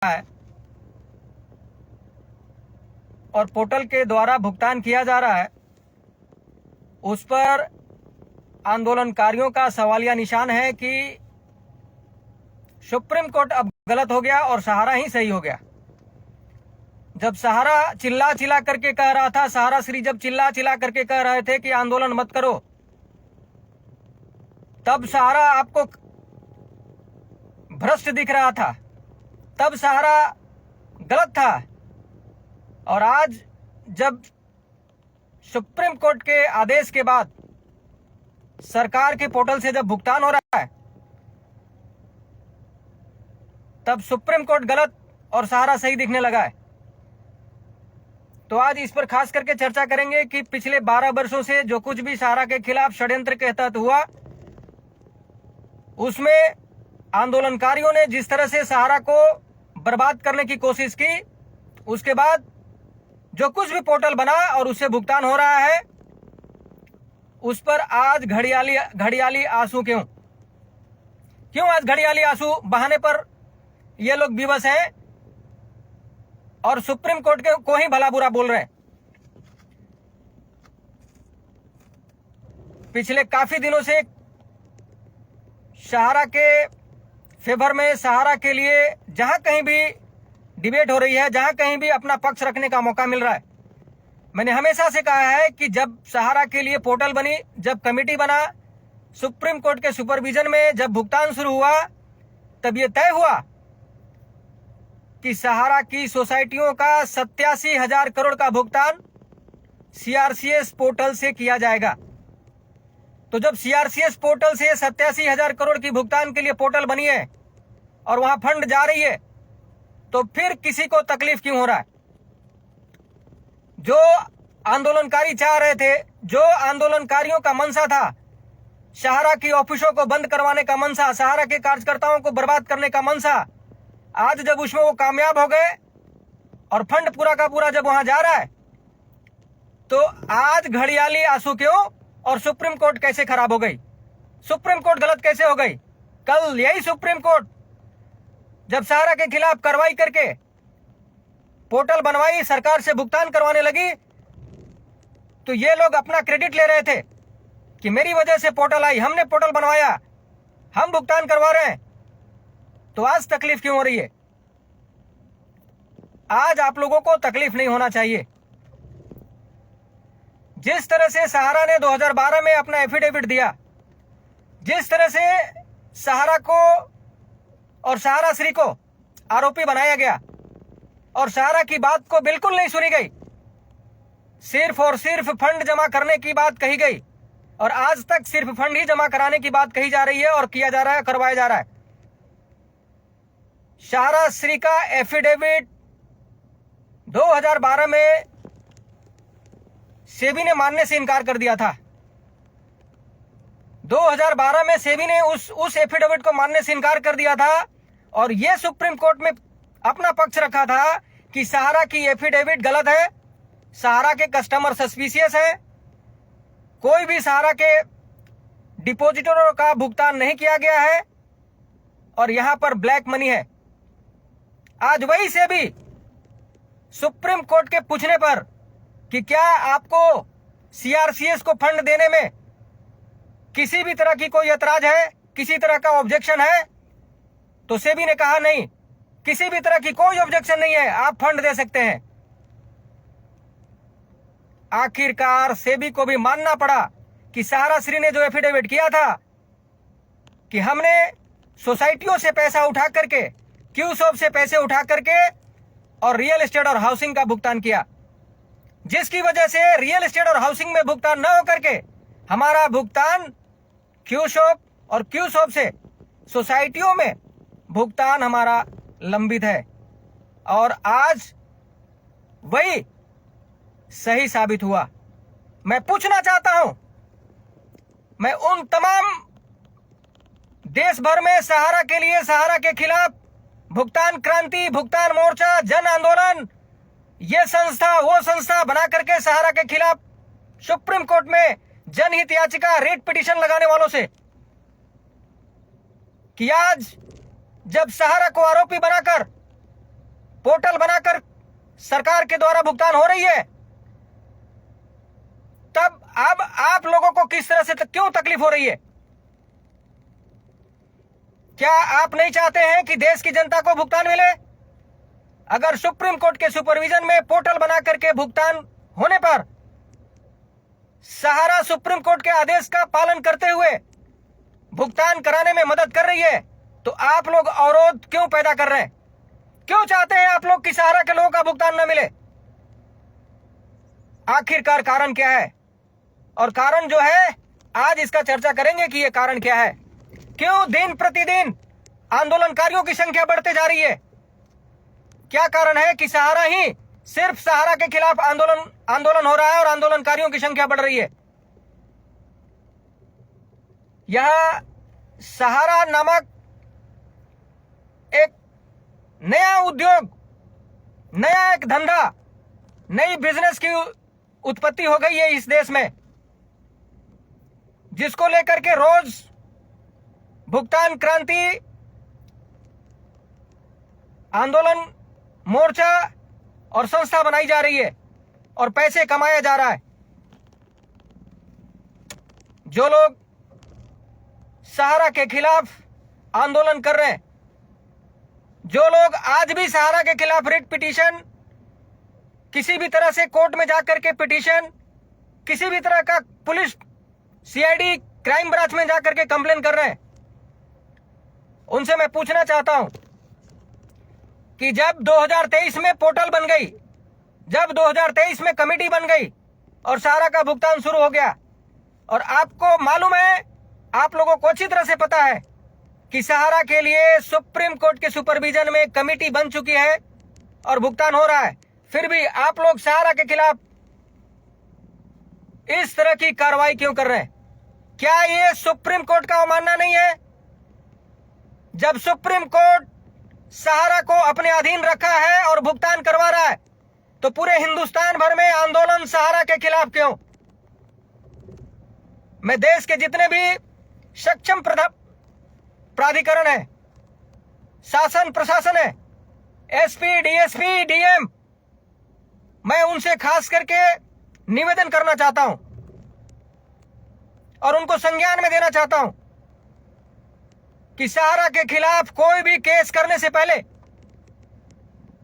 है और पोर्टल के द्वारा भुगतान किया जा रहा है, उस पर आंदोलनकारियों का सवालिया निशान है कि सुप्रीम कोर्ट अब गलत हो गया और सहारा ही सही हो गया। जब सहारा चिल्ला चिल्ला करके कह रहा था, सहारा श्री जब चिल्ला चिल्ला करके कह रहे थे कि आंदोलन मत करो, तब सहारा आपको भ्रष्ट दिख रहा था, तब सहारा गलत था। और आज जब सुप्रीम कोर्ट के आदेश के बाद सरकार के पोर्टल से जब भुगतान हो रहा है, तब सुप्रीम कोर्ट गलत और सहारा सही दिखने लगा है। तो आज इस पर खास करके चर्चा करेंगे कि पिछले 12 वर्षों से जो कुछ भी सहारा के खिलाफ षड्यंत्र के तहत हुआ, उसमें आंदोलनकारियों ने जिस तरह से सहारा को बर्बाद करने की कोशिश की, उसके बाद जो कुछ भी पोर्टल बना और उससे भुगतान हो रहा है, उस पर आज घड़ियाली आंसू क्यों आज घड़ियाली आंसू बहाने पर ये लोग विवश हैं और सुप्रीम कोर्ट को ही भला बुरा बोल रहे हैं। पिछले काफी दिनों से सहारा के फेवर में, सहारा के लिए जहां कहीं भी डिबेट हो रही है, जहां कहीं भी अपना पक्ष रखने का मौका मिल रहा है, मैंने हमेशा से कहा है कि जब सहारा के लिए पोर्टल बनी, जब कमेटी बना, सुप्रीम कोर्ट के सुपरविजन में जब भुगतान शुरू हुआ, तब यह तय हुआ कि सहारा की सोसाइटियों का 87,000 करोड़ का भुगतान सीआरसीएस पोर्टल से किया जाएगा। तो जब सीआरसीएस पोर्टल से 87,000 करोड़ की भुगतान के लिए पोर्टल बनी है और वहां फंड जा रही है, तो फिर किसी को तकलीफ क्यों हो रहा है? जो आंदोलनकारी चाह रहे थे, जो आंदोलनकारियों का मंशा था, सहारा की ऑफिसों को बंद करवाने का मंशा, सहारा के कार्यकर्ताओं को बर्बाद करने का मंशा, आज जब उसमें वो कामयाब हो गए और फंड पूरा का पूरा जब वहां जा रहा है, तो आज घड़ियाली आंसू क्यों और सुप्रीम कोर्ट कैसे खराब हो गई? सुप्रीम कोर्ट गलत कैसे हो गई? कल यही सुप्रीम कोर्ट जब सहारा के खिलाफ कार्रवाई करके पोर्टल बनवाई, सरकार से भुगतान करवाने लगी, तो ये लोग अपना क्रेडिट ले रहे थे कि मेरी वजह से पोर्टल आई, हमने पोर्टल बनवाया, हम भुगतान करवा रहे हैं। तो आज तकलीफ क्यों हो रही है? आज आप लोगों को तकलीफ नहीं होना चाहिए। जिस तरह से सहारा ने 2012 में अपना एफिडेविट दिया, जिस तरह से सहारा को और सहारा श्री को आरोपी बनाया गया और सहारा की बात को बिल्कुल नहीं सुनी गई, सिर्फ और सिर्फ फंड जमा करने की बात कही गई और आज तक सिर्फ फंड ही जमा कराने की बात कही जा रही है और किया जा रहा है, करवाया जा रहा है। सहारा श्री का एफिडेविट 2012 में सेबी ने मानने से इनकार कर दिया था। 2012 में सेबी ने उस एफिडेविट को मानने से इनकार कर दिया था और यह सुप्रीम कोर्ट में अपना पक्ष रखा था कि सहारा की एफिडेविट गलत है, सहारा के कस्टमर सस्पिशियस है, कोई भी सहारा के डिपॉजिटरों का भुगतान नहीं किया गया है और यहां पर ब्लैक मनी है। आज वही सेबी सुप्रीम कोर्ट के पूछने पर कि क्या आपको सीआरसीएस को फंड देने में किसी भी तरह की कोई ऐतराज है, किसी तरह का ऑब्जेक्शन है, तो सेबी ने कहा नहीं, किसी भी तरह की कोई ऑब्जेक्शन नहीं है, आप फंड दे सकते हैं। आखिरकार सेबी को भी मानना पड़ा कि सहारा श्री ने जो एफिडेविट किया था कि हमने सोसाइटियों से पैसा उठा करके, क्यूसॉप से पैसे उठा करके और रियल एस्टेट और हाउसिंग का भुगतान किया, जिसकी वजह से रियल एस्टेट और हाउसिंग में भुगतान न होकर के हमारा भुगतान क्यूसॉप और क्यूसॉप से सोसाइटियों में भुगतान हमारा लंबित है और आज वही सही साबित हुआ। मैं पूछना चाहता हूं, मैं उन तमाम देश भर में सहारा के लिए, सहारा के खिलाफ भुगतान क्रांति, भुगतान मोर्चा, जन आंदोलन, ये संस्था वो संस्था बना करके सहारा के खिलाफ सुप्रीम कोर्ट में जनहित याचिका, रिट पिटीशन लगाने वालों से कि आज जब सहारा को आरोपी बनाकर पोर्टल बनाकर सरकार के द्वारा भुगतान हो रही है, तब अब आप लोगों को किस तरह से क्यों तकलीफ हो रही है? क्या आप नहीं चाहते हैं कि देश की जनता को भुगतान मिले? अगर सुप्रीम कोर्ट के सुपरविजन में पोर्टल बना करके भुगतान होने पर सहारा सुप्रीम कोर्ट के आदेश का पालन करते हुए भुगतान कराने में मदद कर रही है, तो आप लोग अवरोध क्यों पैदा कर रहे हैं? क्यों चाहते हैं आप लोग कि सहारा के लोगों का भुगतान न मिले? आखिरकार कारण क्या है? और कारण जो है आज इसका चर्चा करेंगे कि यह कारण क्या है। क्यों दिन प्रतिदिन आंदोलनकारियों की संख्या बढ़ते जा रही है? क्या कारण है कि सहारा ही सिर्फ सहारा के खिलाफ आंदोलन हो रहा है और आंदोलनकारियों की संख्या बढ़ रही है? यह सहारा नामक एक नया उद्योग, नया एक धंधा, नई बिजनेस की उत्पत्ति हो गई है इस देश में, जिसको लेकर के रोज भुगतान क्रांति आंदोलन मोर्चा और संस्था बनाई जा रही है और पैसे कमाया जा रहा है। जो लोग सहारा के खिलाफ आंदोलन कर रहे हैं, जो लोग आज भी सहारा के खिलाफ रिट पिटीशन, किसी भी तरह से कोर्ट में जाकर के पिटीशन, किसी भी तरह का पुलिस सीआईडी क्राइम ब्रांच में जाकर के कंप्लेन कर रहे हैं, उनसे मैं पूछना चाहता हूं कि जब 2023 में पोर्टल बन गई, जब 2023 में कमेटी बन गई और सहारा का भुगतान शुरू हो गया, और आपको मालूम है, आप लोगों को अच्छी तरह से पता है कि सहारा के लिए सुप्रीम कोर्ट के सुपरविजन में कमेटी बन चुकी है और भुगतान हो रहा है, फिर भी आप लोग सहारा के खिलाफ इस तरह की कार्रवाई क्यों कर रहे हैं? क्या ये सुप्रीम कोर्ट का अवमानना नहीं है? जब सुप्रीम कोर्ट सहारा को अपने अधीन रखा है और भुगतान करवा रहा है, तो पूरे हिंदुस्तान भर में आंदोलन सहारा के खिलाफ क्यों? मैं देश के जितने भी सक्षम प्राधिकरण है, शासन प्रशासन है, एसपी, डीएसपी, डीएम, मैं उनसे खास करके निवेदन करना चाहता हूं और उनको संज्ञान में देना चाहता हूं कि सहारा के खिलाफ कोई भी केस करने से पहले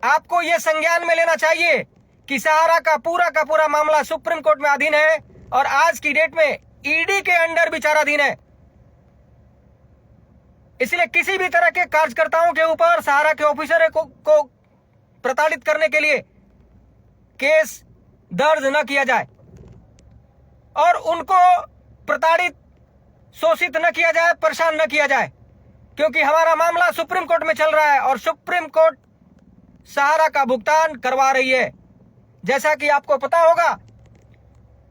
आपको यह संज्ञान में लेना चाहिए कि सहारा का पूरा मामला सुप्रीम कोर्ट में अधीन है और आज की डेट में ईडी के अंडर विचाराधीन है। इसलिए किसी भी तरह के कार्यकर्ताओं के ऊपर सहारा के ऑफिसर को प्रताड़ित करने के लिए केस दर्ज न किया जाए और उनको प्रताड़ित, शोषित न किया जाए, परेशान न किया जाए, क्योंकि हमारा मामला सुप्रीम कोर्ट में चल रहा है और सुप्रीम कोर्ट सहारा का भुगतान करवा रही है। जैसा कि आपको पता होगा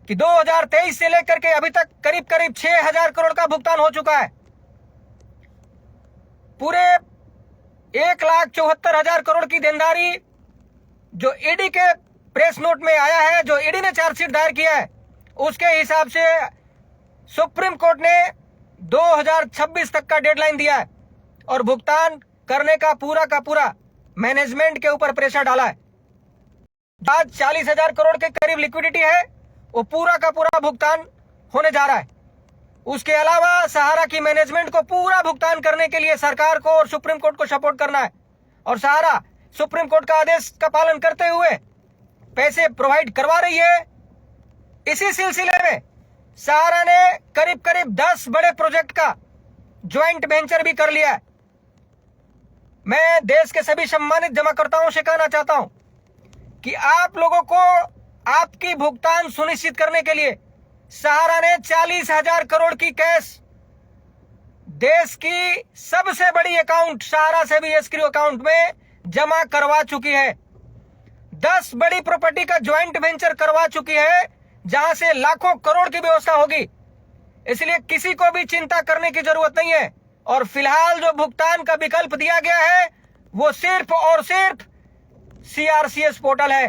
कि 2023 से लेकर के अभी तक करीब 6,000 करोड़ का भुगतान हो चुका है। पूरे 1,74,000 करोड़ की देनदारी जो ईडी के प्रेस नोट में आया है, जो ईडी ने चार्जशीट दायर किया है, उसके हिसाब से सुप्रीम कोर्ट ने 2026 तक का डेडलाइन दिया है और भुगतान करने का पूरा मैनेजमेंट के ऊपर प्रेशर डाला है। आज 40,000 करोड़ के करीब लिक्विडिटी है, वो पूरा भुगतान होने जा रहा है। उसके अलावा सहारा की मैनेजमेंट को पूरा भुगतान करने के लिए सरकार को और सुप्रीम कोर्ट को सपोर्ट करना है और सहारा सुप्रीम कोर्ट का आदेश का पालन करते हुए पैसे प्रोवाइड करवा रही है। इसी सिलसिले में सहारा ने करीब 10 बड़े प्रोजेक्ट का ज्वाइंट वेंचर भी कर लिया है। मैं देश के सभी सम्मानित जमाकर्ताओं से कहना चाहता हूं कि आप लोगों को आपकी भुगतान सुनिश्चित करने के लिए सहारा ने 40,000 करोड़ की कैश देश की सबसे बड़ी अकाउंट सहारा से भी एस्क्रो अकाउंट में जमा करवा चुकी है। 10 बड़ी प्रॉपर्टी का ज्वाइंट वेंचर करवा चुकी है, जहां से लाखों करोड़ की व्यवस्था होगी। इसलिए किसी को भी चिंता करने की जरूरत नहीं है। और फिलहाल जो भुगतान का विकल्प दिया गया है वो सिर्फ और सिर्फ सीआरसीएस पोर्टल है।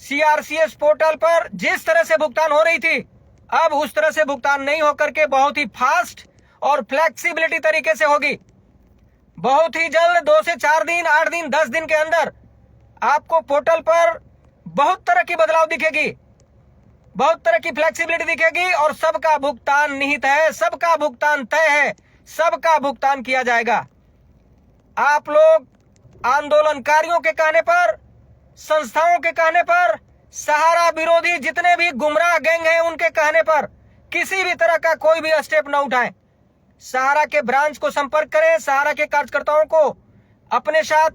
सीआरसीएस पोर्टल पर जिस तरह से भुगतान हो रही थी, अब उस तरह से भुगतान नहीं होकर के बहुत ही फास्ट और फ्लेक्सिबिलिटी तरीके से होगी। बहुत ही जल्द 2 से 4 दिन, 8 दिन, 10 दिन के अंदर आपको पोर्टल पर बहुत तरह की बदलाव दिखेगी, बहुत तरह की फ्लेक्सिबिलिटी दिखेगी और सबका भुगतान निहित है, सबका भुगतान तय है, सबका भुगतान किया जाएगा। आप लोग आंदोलनकारियों के कहने पर, संस्थाओं के कहने पर, सहारा विरोधी जितने भी गुमराह गैंग हैं उनके कहने पर किसी भी तरह का कोई भी स्टेप न उठाएं। सहारा के ब्रांच को संपर्क करें, सहारा के कार्यकर्ताओं को अपने साथ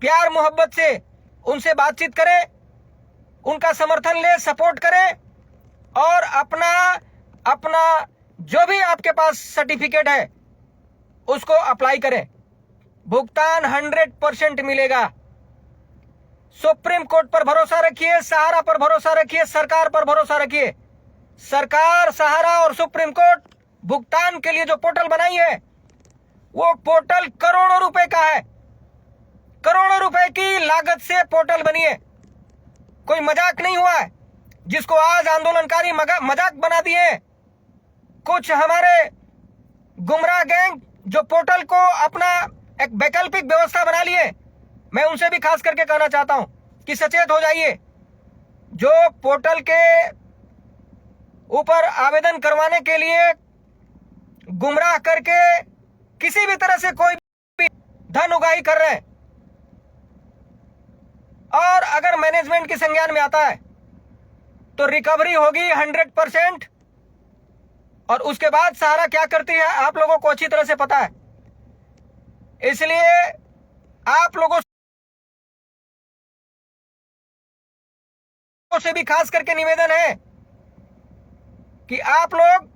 प्यार मोहब्बत से उनसे बातचीत करें, उनका समर्थन ले, सपोर्ट करें और अपना जो भी आपके पास सर्टिफिकेट है उसको अप्लाई करें। भुगतान 100% मिलेगा। सुप्रीम कोर्ट पर भरोसा रखिए, सहारा पर भरोसा रखिए, सरकार पर भरोसा रखिए। सरकार, सहारा और सुप्रीम कोर्ट भुगतान के लिए जो पोर्टल बनाई है वो पोर्टल करोड़ों रुपए का है, करोड़ों रुपए की लागत से पोर्टल बनी है। कोई मजाक नहीं हुआ है, जिसको आज आंदोलनकारी मजाक बना दिए कुछ हमारे गुमराह गैंग जो पोर्टल को अपना एक वैकल्पिक व्यवस्था बना लिए। मैं उनसे भी खास करके कहना चाहता हूं कि सचेत हो जाइए। जो पोर्टल के ऊपर आवेदन करवाने के लिए गुमराह करके किसी भी तरह से कोई भी धन उगाही कर रहे हैं और अगर मैनेजमेंट के संज्ञान में आता है तो रिकवरी होगी 100%। और उसके बाद सहारा क्या करती है आप लोगों को अच्छी तरह से पता है। इसलिए आप लोगों से भी खास करके निवेदन है कि आप लोग